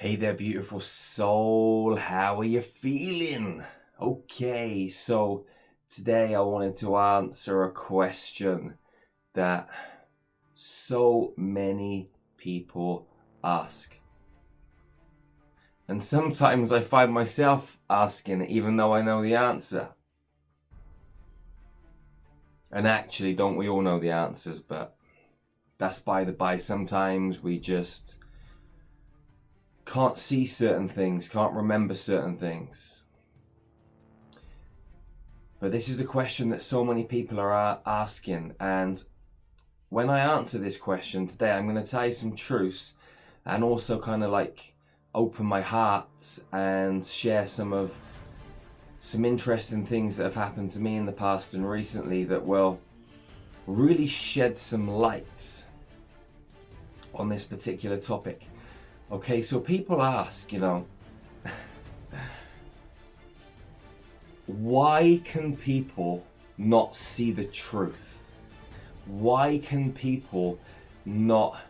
Hey there, beautiful soul. How are you feeling? Okay, so today I wanted to answer a question that so many people ask. And sometimes I find myself asking it even though I know the answer. And actually, don't we all know the answers, but that's by the by. Sometimes we just can't see certain things, can't remember certain things. But this is a question that so many people are asking, and when I answer this question today, I'm going to tell you some truths and also kind of like open my heart and share some interesting things that have happened to me in the past and recently that will really shed some light on this particular topic. Okay, so people ask, why can people not see the truth? Why can people not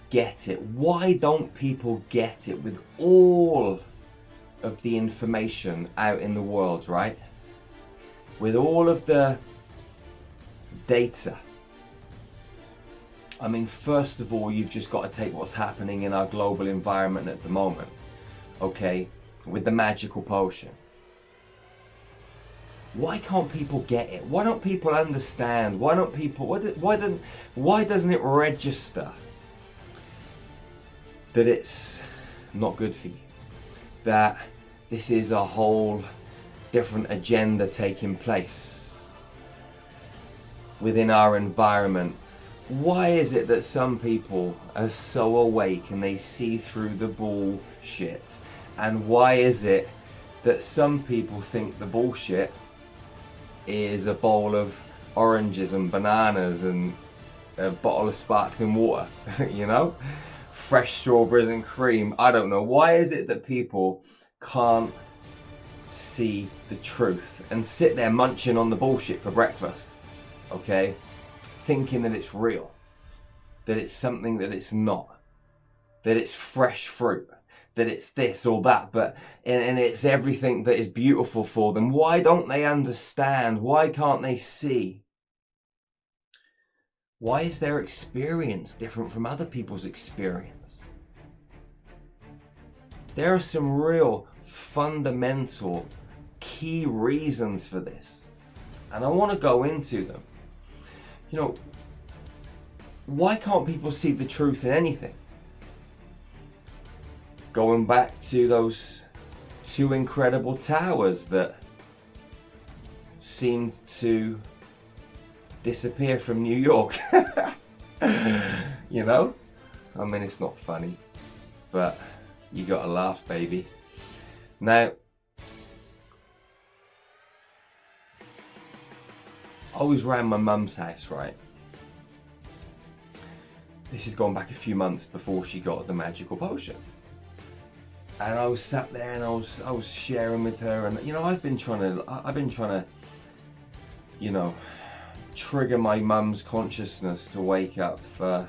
get it? Why don't people get it with all of the information out in the world, right? With all of the data. I mean, first of all, you've just got to take what's happening in our global environment at the moment, okay, with the magical potion. Why can't people get it? Why don't people understand? Why doesn't it register that it's not good for you? That this is a whole different agenda taking place within our environment? Why is it that some people are so awake and they see through the bullshit? And why is it that some people think the bullshit is a bowl of oranges and bananas and a bottle of sparkling water, fresh strawberries and cream? I don't know. Why is it that people can't see the truth and sit there munching on the bullshit for breakfast, okay? Thinking that it's real, that it's something that it's not, that it's fresh fruit, that it's this or that, and it's everything that is beautiful for them. Why don't they understand? Why can't they see? Why is their experience different from other people's experience? There are some real fundamental key reasons for this, and I want to go into them. Why can't people see the truth in anything? Going back to those two incredible towers that seemed to disappear from New York. I mean, it's not funny, but you gotta laugh, baby. Now, I was around my mum's house, right? This is going back a few months before she got the magical potion. And I was sat there and I was sharing with her, and I've been trying to trigger my mum's consciousness to wake up for,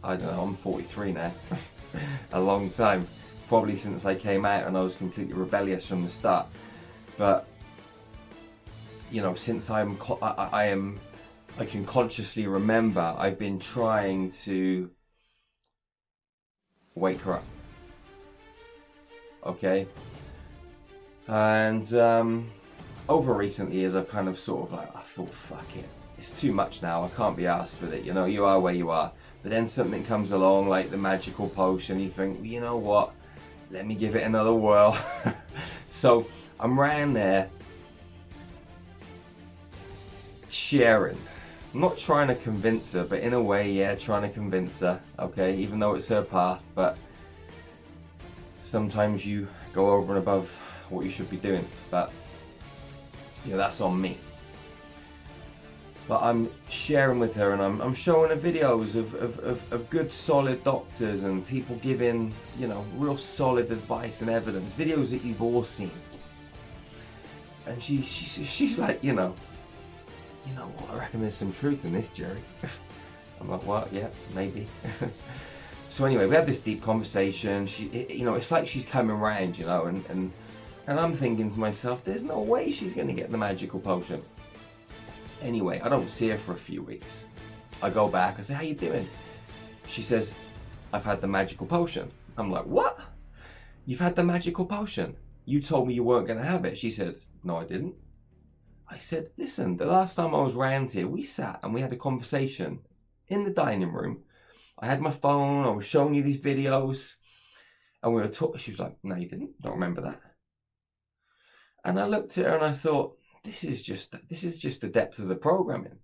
I don't know, I'm 43 now. A long time. Probably since I came out, and I was completely rebellious from the start. But since I can consciously remember, I've been trying to wake her up. Okay? And over recent years, I've kind of I thought, fuck it. It's too much now. I can't be arsed with it. You are where you are. But then something comes along like the magical potion. You think, you know what? Let me give it another whirl. So I'm around there sharing. I'm not trying to convince her, but in a way, yeah, trying to convince her, okay, even though it's her path. But sometimes you go over and above what you should be doing, but that's on me. But I'm sharing with her, and I'm showing her videos of good solid doctors and people giving real solid advice and evidence, videos that you've all seen. And she's like, what, I reckon there's some truth in this, Jerry. I'm like, what? Yeah, maybe. So anyway, we had this deep conversation. It's like she's coming round, and I'm thinking to myself, there's no way she's going to get the magical potion. Anyway, I don't see her for a few weeks. I go back, I say, how you doing? She says, I've had the magical potion. I'm like, what? You've had the magical potion? You told me you weren't going to have it. She said, no, I didn't. I said, listen, the last time I was round here, we sat and we had a conversation in the dining room. I had my phone, I was showing you these videos, and we were talking. She was like, no, you didn't. Don't remember that. And I looked at her and I thought, this is just the depth of the programming.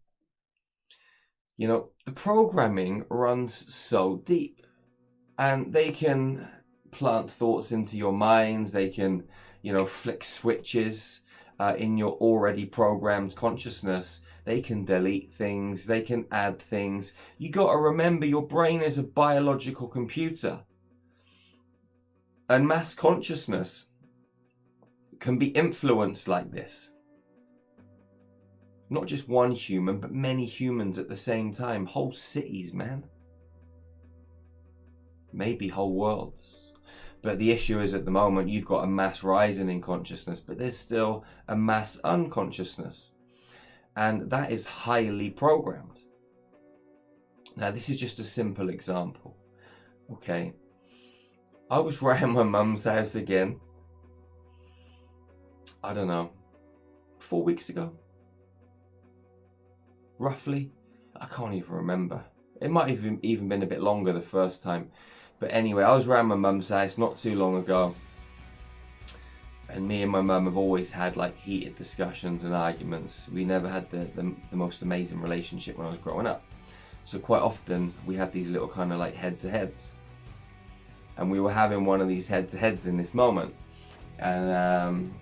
The programming runs so deep, and they can plant thoughts into your minds. They can, flick switches in your already programmed consciousness. They can delete things. They can add things. You got to remember, your brain is a biological computer, and mass consciousness can be influenced like this. Not just one human, but many humans at the same time. Whole cities, man. Maybe whole worlds. But the issue is, at the moment, you've got a mass rising in consciousness, but there's still a mass unconsciousness. And that is highly programmed. Now, this is just a simple example. Okay. I was round my mum's house again. I don't know, 4 weeks ago? Roughly? I can't even remember. It might have even been a bit longer the first time. But anyway, I was around my mum's house not too long ago. And me and my mum have always had like heated discussions and arguments. We never had the most amazing relationship when I was growing up. So quite often we had these little kind of like head-to-heads. And we were having one of these head-to-heads in this moment. And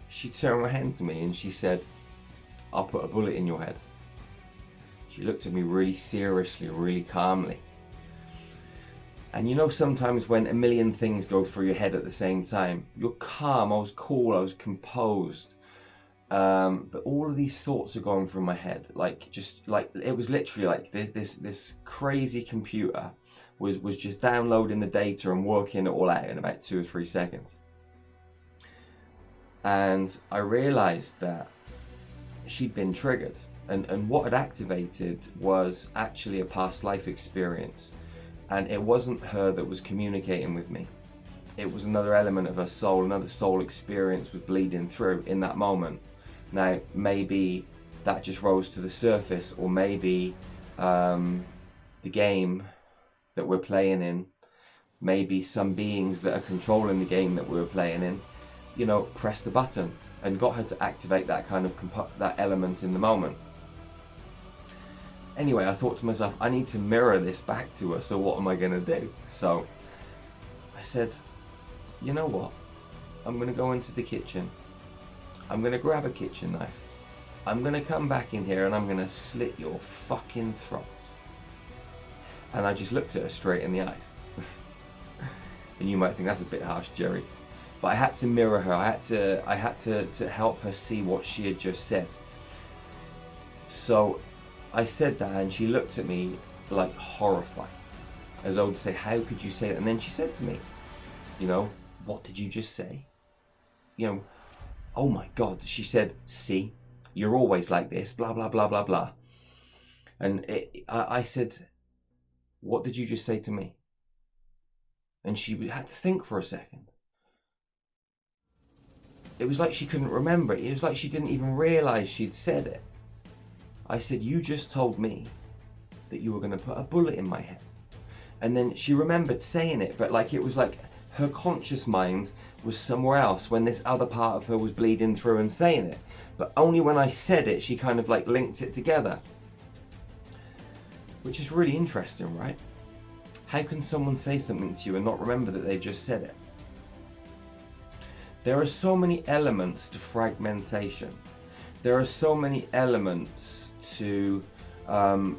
she turned around to me and she said, I'll put a bullet in your head. She looked at me really seriously, really calmly. And sometimes when a million things go through your head at the same time, you're calm, I was cool, I was composed. But all of these thoughts are going through my head. It was literally like this crazy computer was just downloading the data and working it all out in about 2 or 3 seconds. And I realized that she'd been triggered. And what had activated was actually a past life experience. And it wasn't her that was communicating with me. It was another element of her soul, another soul experience was bleeding through in that moment. Now, maybe that just rose to the surface, or maybe the game that we're playing in, maybe some beings that are controlling the game that we were playing in, pressed the button and got her to activate that kind of that element in the moment. Anyway, I thought to myself, I need to mirror this back to her, so what am I going to do? So I said, you know what? I'm going to go into the kitchen. I'm going to grab a kitchen knife. I'm going to come back in here and I'm going to slit your fucking throat. And I just looked at her straight in the eyes. And you might think that's a bit harsh, Jerry. But I had to mirror her. I had to help her see what she had just said. So I said that and she looked at me like horrified. As I would say, how could you say that? And then she said to me, what did you just say? Oh my God. She said, see, you're always like this, blah, blah, blah, blah, blah. And I said, what did you just say to me? And she had to think for a second. It was like she couldn't remember it. It was like she didn't even realize she'd said it. I said, you just told me that you were going to put a bullet in my head. And then she remembered saying it, but it was like her conscious mind was somewhere else when this other part of her was bleeding through and saying it. But only when I said it, she kind of linked it together. Which is really interesting, right? How can someone say something to you and not remember that they've just said it? There are so many elements to fragmentation. There are so many elements to the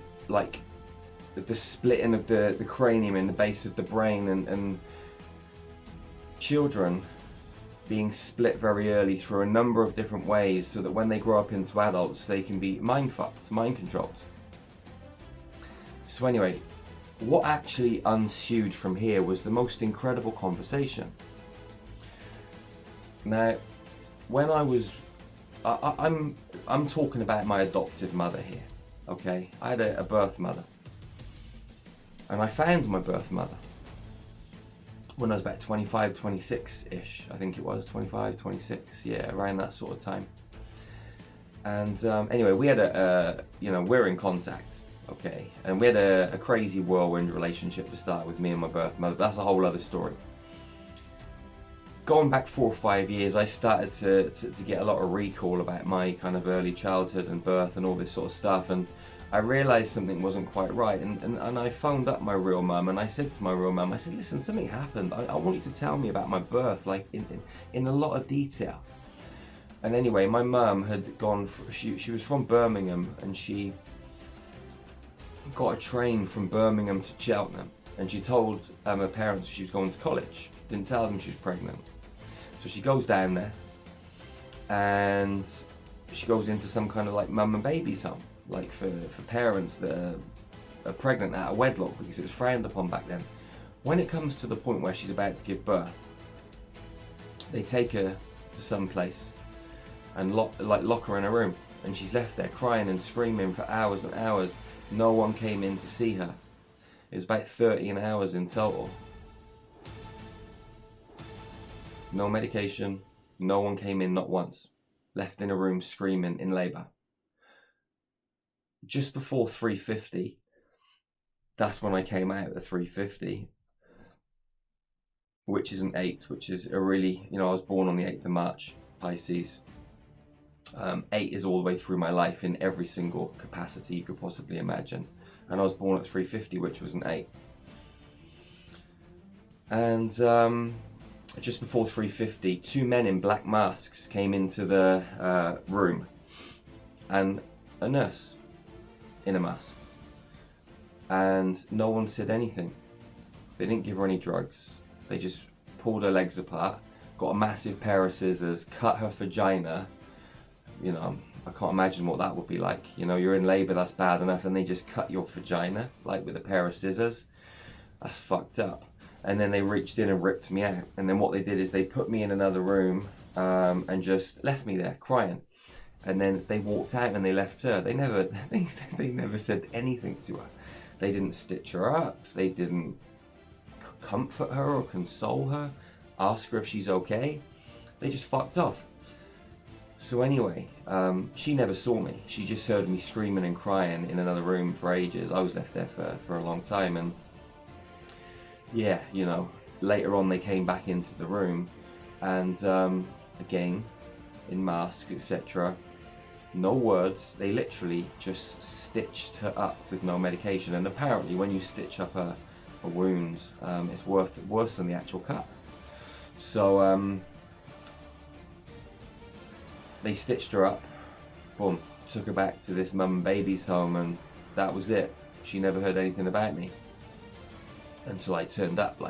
splitting of the cranium in the base of the brain, and children being split very early through a number of different ways so that when they grow up into adults they can be mind fucked, mind controlled. So anyway, what actually ensued from here was the most incredible conversation. Now, when I was, I'm talking about my adoptive mother here, okay? I had a birth mother, and I found my birth mother when I was about 25, 26-ish, I think it was, 25, 26, yeah, around that sort of time. And anyway, we had we're in contact, okay? And we had a crazy whirlwind relationship to start with, me and my birth mother. That's a whole other story. Going back 4 or 5 years, I started to get a lot of recall about my kind of early childhood and birth and all this sort of stuff. And I realised something wasn't quite right. And I phoned up my real mum, and I said to my real mum, I said, listen, something happened. I want you to tell me about my birth, like in a lot of detail. And anyway, my mum had gone, she was from Birmingham, and she got a train from Birmingham to Cheltenham, and she told her parents she was going to college. Didn't tell them she was pregnant. So she goes down there, and she goes into some kind of like mum and baby's home, like for parents that are pregnant out of wedlock, because it was frowned upon back then. When it comes to the point where she's about to give birth, they take her to some place and lock her in a room, and she's left there crying and screaming for hours and hours. No one came in to see her. It was about 13 hours in total. No medication, no one came in, not once. Left in a room screaming in labour. Just before 3:50, that's when I came out at 3:50, which is an 8, which is a really, I was born on the 8th of March, Pisces. 8 is all the way through my life in every single capacity you could possibly imagine. And I was born at 3:50, which was an 8. And just before 3:50, 2 men in black masks came into the room, and a nurse in a mask. And no one said anything. They didn't give her any drugs. They just pulled her legs apart, got a massive pair of scissors, cut her vagina. I can't imagine what that would be like. You're in labour, that's bad enough, and they just cut your vagina, like with a pair of scissors. That's fucked up. And then they reached in and ripped me out. And then what they did is they put me in another room and just left me there crying. And then they walked out and they left her. They never said anything to her. They didn't stitch her up. They didn't comfort her or console her, ask her if she's okay. They just fucked off. So anyway, she never saw me. She just heard me screaming and crying in another room for ages. I was left there for a long time. And yeah, later on they came back into the room, and again, in masks, etc. No words. They literally just stitched her up with no medication. And apparently when you stitch up a wound, it's worse than the actual cut. So they stitched her up, boom, took her back to this mum and baby's home, and that was it. She never heard anything about me until I turned up,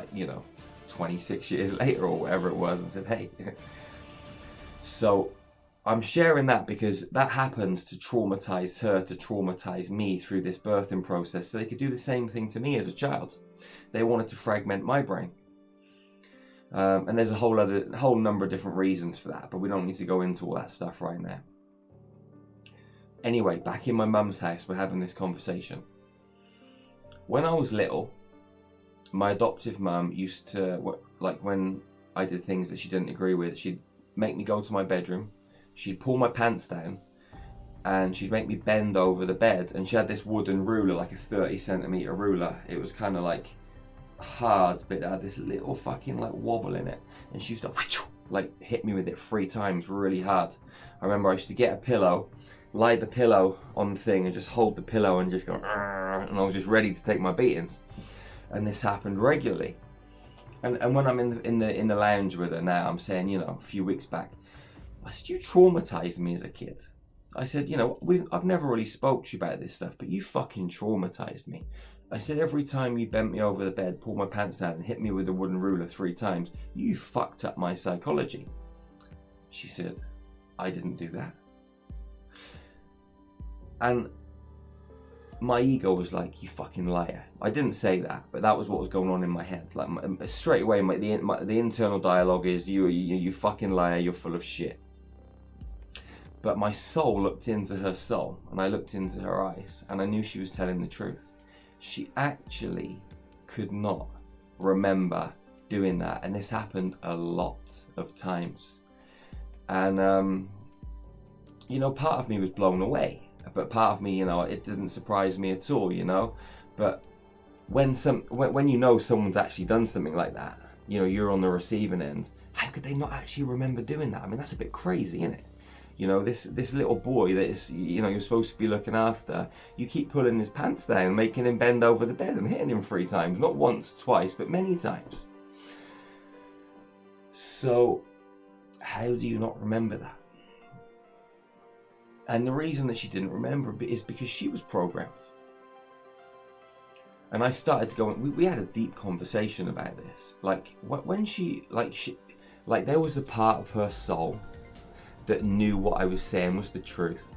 26 years later or whatever it was, and said, hey. So I'm sharing that because that happened to traumatize her, to traumatize me through this birthing process, so they could do the same thing to me as a child. They wanted to fragment my brain. And there's a whole number of different reasons for that, but we don't need to go into all that stuff right now. Anyway, back in my mum's house, we're having this conversation. When I was little, my adoptive mum used to, when I did things that she didn't agree with, she'd make me go to my bedroom, she'd pull my pants down, and she'd make me bend over the bed, and she had this wooden ruler, like a 30cm ruler. It was kind of like hard, but it had this little fucking wobble in it, and she used to hit me with it 3 times really hard. I remember I used to get a pillow, lie the pillow on the thing, and just hold the pillow and just go, and I was just ready to take my beatings. And this happened regularly. And when I'm in the lounge with her now, I'm saying, a few weeks back, I said, you traumatized me as a kid. I said, I've never really spoke to you about this stuff, but you fucking traumatized me. I said, every time you bent me over the bed, pulled my pants down, and hit me with a wooden ruler 3 times, you fucked up my psychology. She said, I didn't do that. And my ego was like, you fucking liar. I didn't say that, but that was what was going on in my head. Like straight away, the internal dialogue is, you fucking liar, you're full of shit. But my soul looked into her soul, and I looked into her eyes, and I knew she was telling the truth. She actually could not remember doing that, and this happened a lot of times. And you know, part of me was blown away, but part of me, you know, it didn't surprise me at all, you know. But when you know someone's actually done something like that, you know, you're on the receiving end, how could they not actually remember doing that? I mean, that's a bit crazy, isn't it? You know, this little boy that is, you know, you're supposed to be looking after, you keep pulling his pants down, making him bend over the bed and hitting him 3 times, not once, twice, but many times. So how do you not remember that? And the reason that she didn't remember is because she was programmed. And I started to go, we had a deep conversation about this. Like when she there was a part of her soul that knew what I was saying was the truth,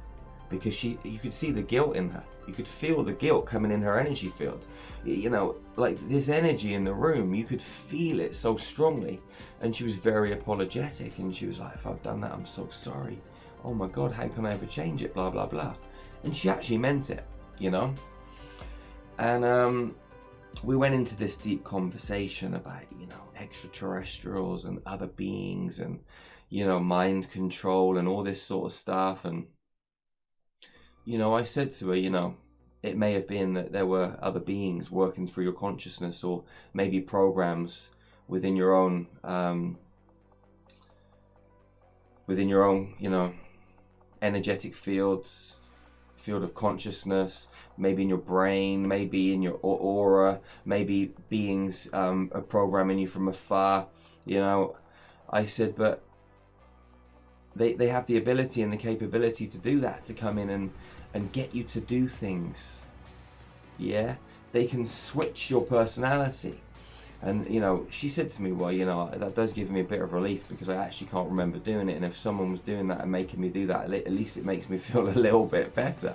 because you could see the guilt in her. You could feel the guilt coming in her energy field. You know, like this energy in the room, you could feel it so strongly. And she was very apologetic, and she was like, if I've done that, I'm so sorry. Oh my God, how can I ever change it? Blah, blah, blah. And she actually meant it, you know? And we went into this deep conversation about, you know, extraterrestrials and other beings and, you know, mind control and all this sort of stuff. And, you know, I said to her, you know, it may have been that there were other beings working through your consciousness, or maybe programs within your own, you know, energetic field of consciousness, maybe in your brain, maybe in your aura, maybe beings are programming you from afar, you know. I said, but they have the ability and the capability to do that, to come in and get you to do things. Yeah, they can switch your personality. And, you know, she said to me, well, you know, that does give me a bit of relief, because I actually can't remember doing it. And if someone was doing that and making me do that, at least it makes me feel a little bit better.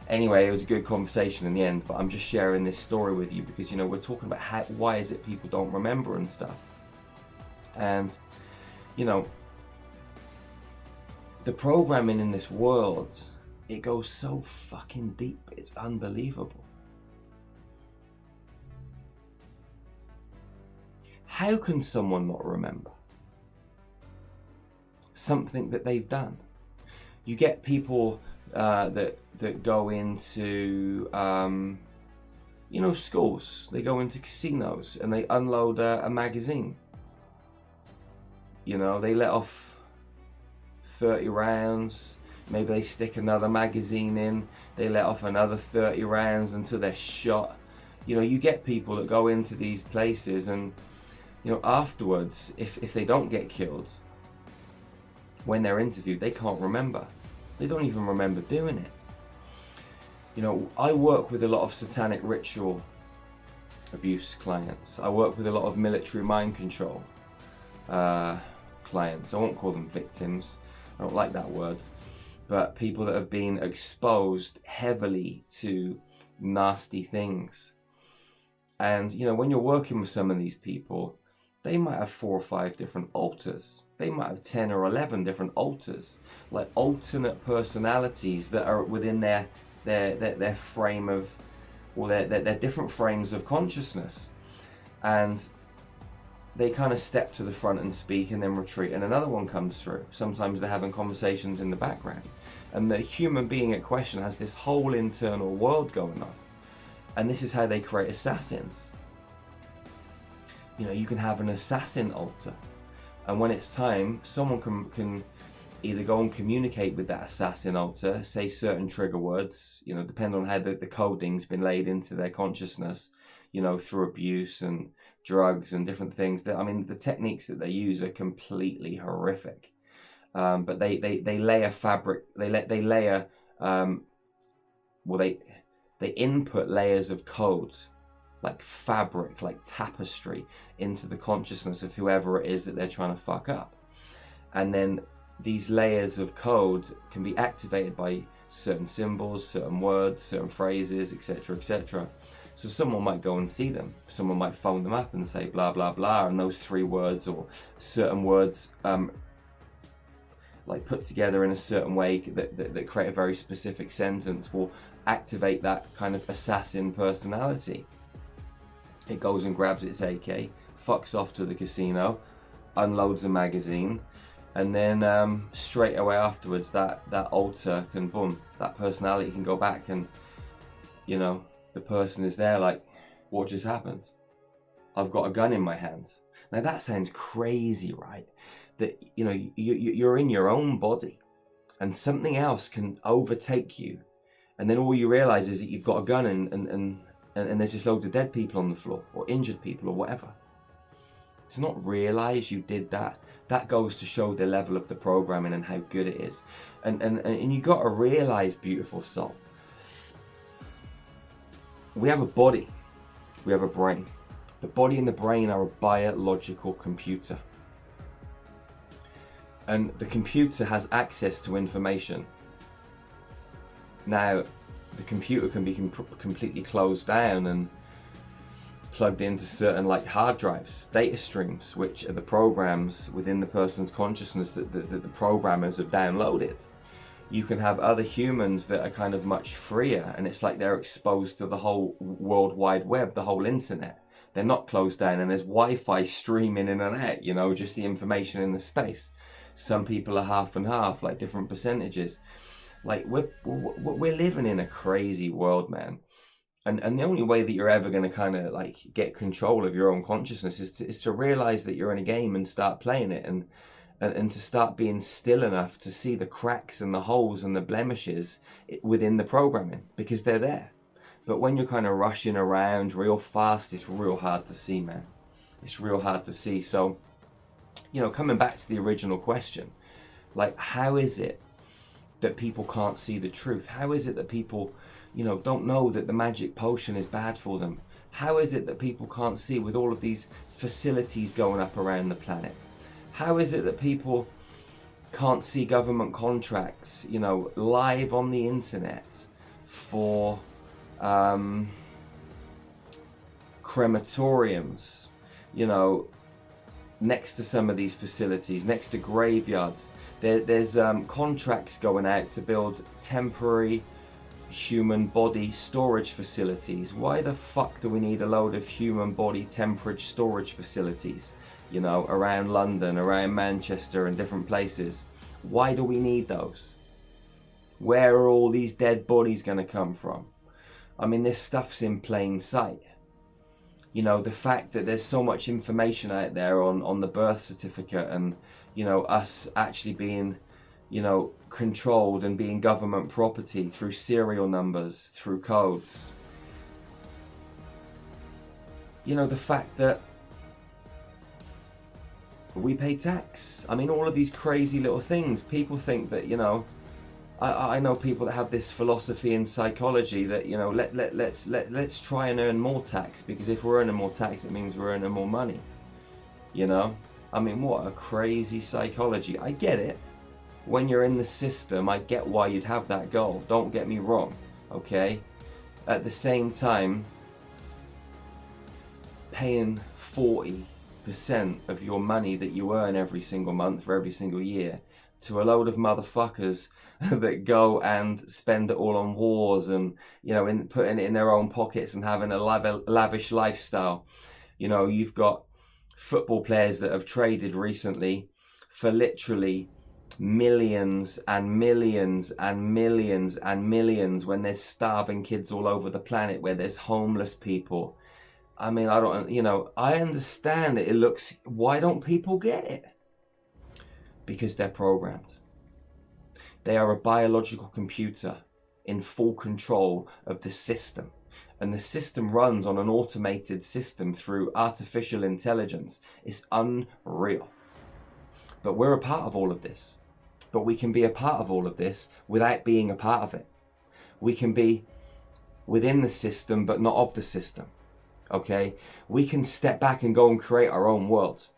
Anyway, it was a good conversation in the end, but I'm just sharing this story with you because, you know, we're talking about why is it people don't remember and stuff. And, you know, the programming in this world, it goes so fucking deep. It's unbelievable. How can someone not remember something that they've done? You get people that go into you know, schools. They go into casinos and they unload a magazine. You know, they let off 30 rounds. Maybe they stick another magazine in. They let off another 30 rounds until they're shot. You know, you get people that go into these places, and you know, afterwards, if they don't get killed, when they're interviewed, they can't remember. They don't even remember doing it. You know, I work with a lot of satanic ritual abuse clients. I work with a lot of military mind control clients. I won't call them victims. I don't like that word. But people that have been exposed heavily to nasty things. And, you know, when you're working with some of these people, they might have 4 or 5 different alters. They might have 10 or 11 different alters, like alternate personalities that are within their frame of, or their different frames of consciousness. And they kind of step to the front and speak and then retreat, and another one comes through. Sometimes they're having conversations in the background. And the human being at question has this whole internal world going on. And this is how they create assassins. You know, you can have an assassin altar, and when it's time, someone can either go and communicate with that assassin altar, say certain trigger words, you know, depending on how the coding's been laid into their consciousness, you know, through abuse and drugs and different things. I mean, the techniques that they use are completely horrific. But they lay a fabric, they input layers of code, like fabric, like tapestry, into the consciousness of whoever it is that they're trying to fuck up. And then these layers of code can be activated by certain symbols, certain words, certain phrases, etc., etc. So someone might go and see them. Someone might phone them up and say blah, blah, blah, and those 3 words or certain words like put together in a certain way that create a very specific sentence will activate that kind of assassin personality. It goes and grabs its AK, fucks off to the casino, unloads a magazine, and then straight away afterwards that alter can, boom, that personality can go back and, you know, the person is there like, what just happened? I've got a gun in my hand. Now that sounds crazy, right? That, you know, you're in your own body and something else can overtake you, and then all you realize is that you've got a gun and there's just loads of dead people on the floor or injured people or whatever. To not realize you did that, that goes to show the level of the programming and how good it is. And you got to realize, beautiful soul, we have a body, we have a brain. The body and the brain are a biological computer. And the computer has access to information. Now, the computer can be completely closed down and plugged into certain like hard drives, data streams, which are the programs within the person's consciousness that the programmers have downloaded. You can have other humans that are kind of much freer, and it's like they're exposed to the whole World Wide Web, the whole internet. They're not closed down, and there's Wi-Fi streaming in and out, you know, just the information in the space. Some people are half and half, like different percentages. Like we're living in a crazy world, man. And the only way that you're ever going to kind of like get control of your own consciousness is to realize that you're in a game and start playing it, and to start being still enough to see the cracks and the holes and the blemishes within the programming, because they're there. But when you're kind of rushing around real fast, it's real hard to see, man. It's real hard to see. So, you know, coming back to the original question, like, how is it that people can't see the truth? How is it that people, you know, don't know that the magic potion is bad for them? How is it that people can't see with all of these facilities going up around the planet? How is it that people can't see government contracts, you know, live on the internet for crematoriums, you know, next to some of these facilities, next to graveyards? There's contracts going out to build temporary human body storage facilities. Why the fuck do we need a load of human body temporary storage facilities, you know, around London, around Manchester and different places? Why do we need those? Where are all these dead bodies going to come from? I mean, this stuff's in plain sight. You know, the fact that there's so much information out there on the birth certificate, and, you know, us actually being, you know, controlled and being government property through serial numbers, through codes. You know, the fact that we pay tax. I mean, all of these crazy little things. People think that, you know, I know people that have this philosophy in psychology that, you know, let's try and earn more tax, because if we're earning more tax, it means we're earning more money. You know, I mean, what a crazy psychology. I get it. When you're in the system, I get why you'd have that goal. Don't get me wrong, okay? At the same time, paying 40% of your money that you earn every single month for every single year to a load of motherfuckers that go and spend it all on wars and, you know, putting it in their own pockets and having a lavish lifestyle. You know, you've got football players that have traded recently for literally millions and millions and millions and millions, when there's starving kids all over the planet, where there's homeless people. I mean, I don't, you know, I understand it. It looks, why don't people get it? Because they're programmed. They are a biological computer in full control of the system. And the system runs on an automated system through artificial intelligence. It's unreal. But we're a part of all of this. But we can be a part of all of this without being a part of it. We can be within the system, but not of the system. Okay? We can step back and go and create our own world.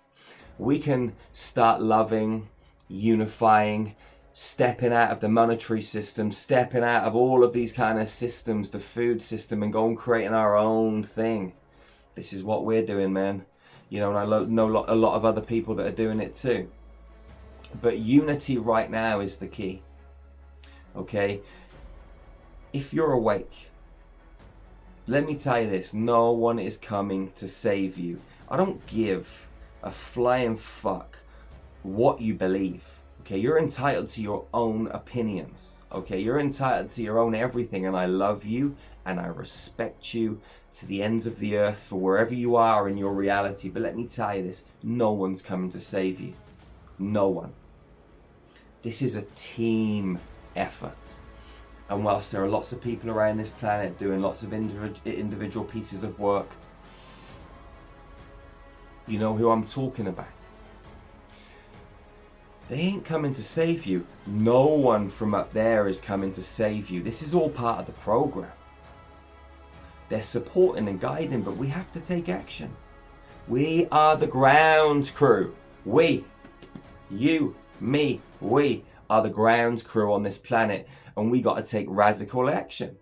We can start loving, unifying, stepping out of the monetary system, stepping out of all of these kind of systems, the food system, and going creating our own thing. This is what we're doing, man. You know, and I know a lot of other people that are doing it too. But unity right now is the key. Okay? If you're awake, let me tell you this, no one is coming to save you. I don't give a flying fuck what you believe. Okay, you're entitled to your own opinions. Okay, you're entitled to your own everything, and I love you and I respect you to the ends of the earth for wherever you are in your reality. But let me tell you this, no one's coming to save you. No one. This is a team effort. And whilst there are lots of people around this planet doing lots of individual pieces of work, you know who I'm talking about. They ain't coming to save you. No one from up there is coming to save you. This is all part of the program. They're supporting and guiding, but we have to take action. We are the ground crew. We, you, me, we are the ground crew on this planet, and we got to take radical action.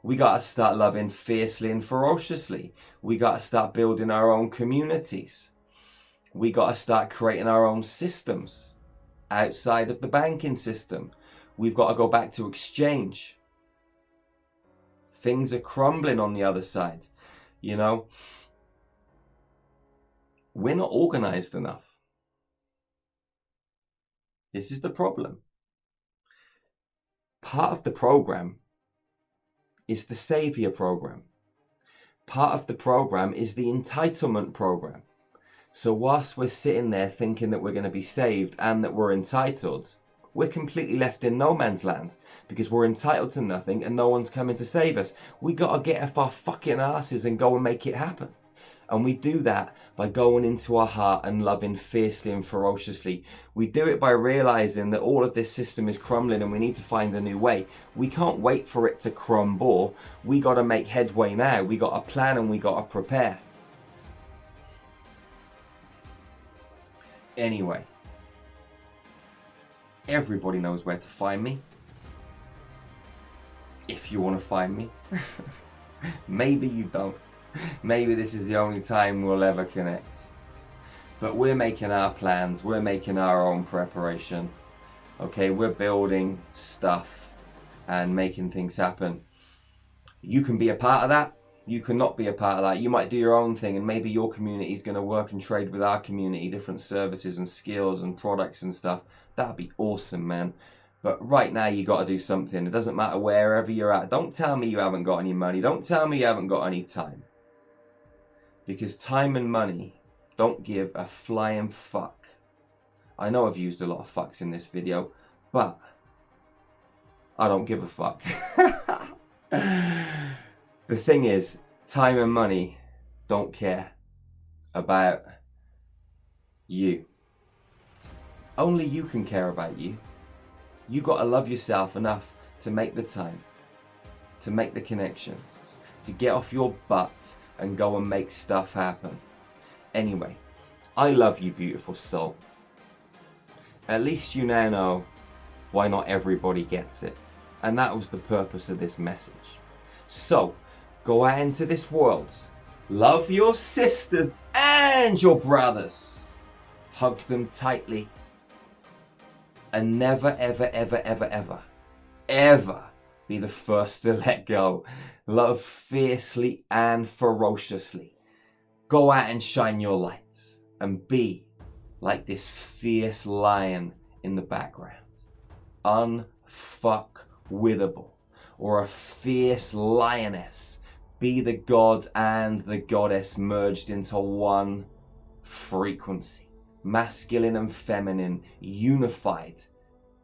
We got to start loving fiercely and ferociously. We got to start building our own communities. We got to start creating our own systems outside of the banking system. We've got to go back to exchange. Things are crumbling on the other side, you know. We're not organized enough. This is the problem. Part of the program is the Savior program. Part of the program is the Entitlement Program. So whilst we're sitting there thinking that we're going to be saved and that we're entitled, we're completely left in no man's land because we're entitled to nothing and no one's coming to save us. We got to get off our fucking asses and go and make it happen. And we do that by going into our heart and loving fiercely and ferociously. We do it by realizing that all of this system is crumbling and we need to find a new way. We can't wait for it to crumble. We got to make headway now. We got to plan and we got to prepare. Anyway, everybody knows where to find me. If you want to find me. Maybe you don't. Maybe this is the only time we'll ever connect. But we're making our plans. We're making our own preparation. Okay, we're building stuff and making things happen. You can be a part of that. You cannot be a part of that. You might do your own thing and maybe your community is going to work and trade with our community, different services and skills and products and stuff. That'd be awesome, man. But right now you got to do something. It doesn't matter wherever you're at. Don't tell me you haven't got any money. Don't tell me you haven't got any time. Because time and money don't give a flying fuck. I know I've used a lot of fucks in this video, but I don't give a fuck. The thing is, time and money don't care about you. Only you can care about you. You got to love yourself enough to make the time, to make the connections, to get off your butt and go and make stuff happen. Anyway, I love you, beautiful soul. At least you now know why not everybody gets it. And that was the purpose of this message. So, go out into this world. Love your sisters and your brothers. Hug them tightly. And never, ever, ever, ever, ever, ever be the first to let go. Love fiercely and ferociously. Go out and shine your light. And be like this fierce lion in the background. Unfuckwithable. Or a fierce lioness. Be the god and the goddess merged into one frequency. Masculine and feminine, unified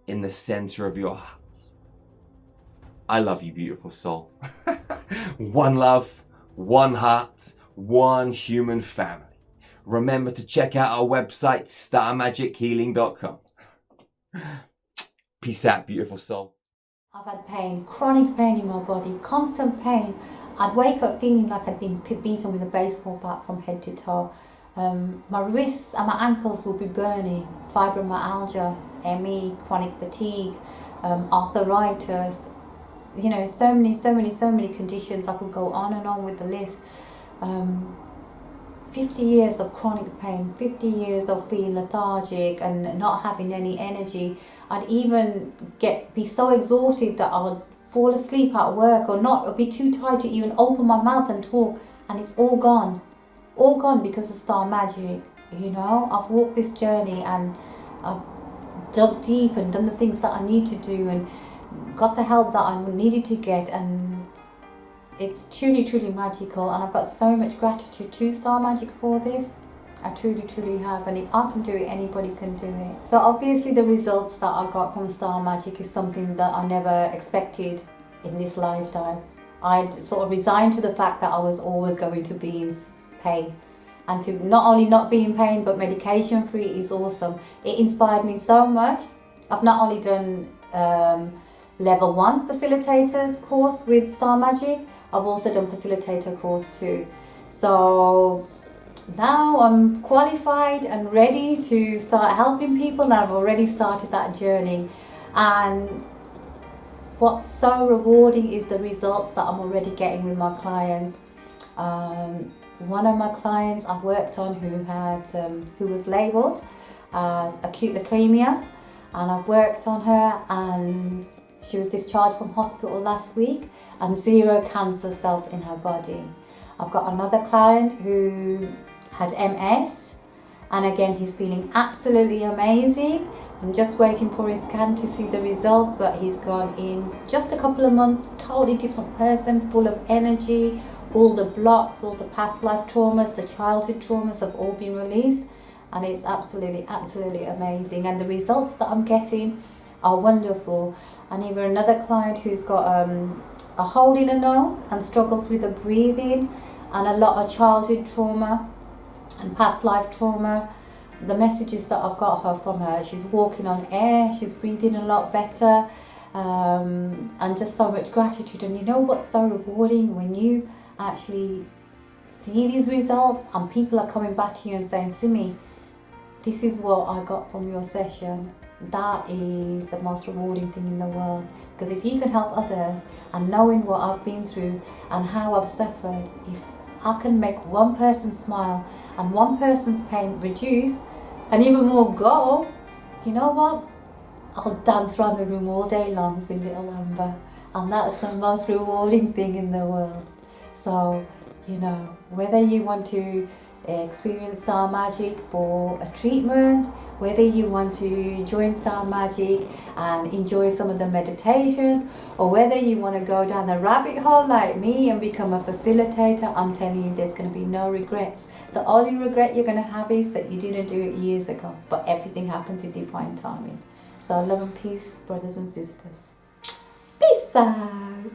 in the center of your heart. I love you, beautiful soul. One love, one heart, one human family. Remember to check out our website, starmagichealing.com. Peace out, beautiful soul. I've had pain, chronic pain in my body, constant pain. I'd wake up feeling like I'd been beaten with a baseball bat from head to toe. My wrists and my ankles would be burning, fibromyalgia, ME, chronic fatigue, arthritis, you know, so many conditions. I could go on and on with the list. 50 years of chronic pain, 50 years of feeling lethargic and not having any energy. I'd even be so exhausted that I would fall asleep at work or be too tired to even open my mouth and talk, and it's all gone because of Star Magic. You know, I've walked this journey and I've dug deep and done the things that I need to do and got the help that I needed to get, and it's truly magical, and I've got so much gratitude to Star Magic for this. I truly have, and if I can do it, anybody can do it. So obviously the results that I got from Star Magic is something that I never expected in this lifetime. I'd sort of resigned to the fact that I was always going to be in pain, and to not only not be in pain but medication free is awesome. It inspired me so much. I've not only done level 1 facilitators course with Star Magic, I've also done facilitator course 2. So now I'm qualified and ready to start helping people, and I've already started that journey. And what's so rewarding is the results that I'm already getting with my clients. One of my clients I've worked on who was labelled as acute leukemia, and I've worked on her, and she was discharged from hospital last week and 0 cancer cells in her body. I've got another client who had MS, and again he's feeling absolutely amazing. I'm just waiting for his scan to see the results, but he's gone in just a couple of months, totally different person, full of energy. All the blocks, all the past life traumas, the childhood traumas have all been released, and it's absolutely amazing. And the results that I'm getting are wonderful. And even another client who's got a hole in her nose and struggles with the breathing and a lot of childhood trauma and past life trauma. The messages that I've got from her, she's walking on air, she's breathing a lot better, and just so much gratitude. And you know what's so rewarding? When you actually see these results and people are coming back to you and saying, Simi, this is what I got from your session. That is the most rewarding thing in the world. Because if you can help others, and knowing what I've been through and how I've suffered, if I can make one person smile and one person's pain reduce and even more go, you know what? I'll dance around the room all day long with little Amber. And that's the most rewarding thing in the world. So, you know, whether you want to experience Star Magic for a treatment, whether you want to join Star Magic and enjoy some of the meditations, or whether you want to go down the rabbit hole like me and become a facilitator, I'm telling you, there's going to be no regrets. The only regret you're going to have is that you didn't do it years ago, but everything happens in divine timing. So love and peace, brothers and sisters. Peace out.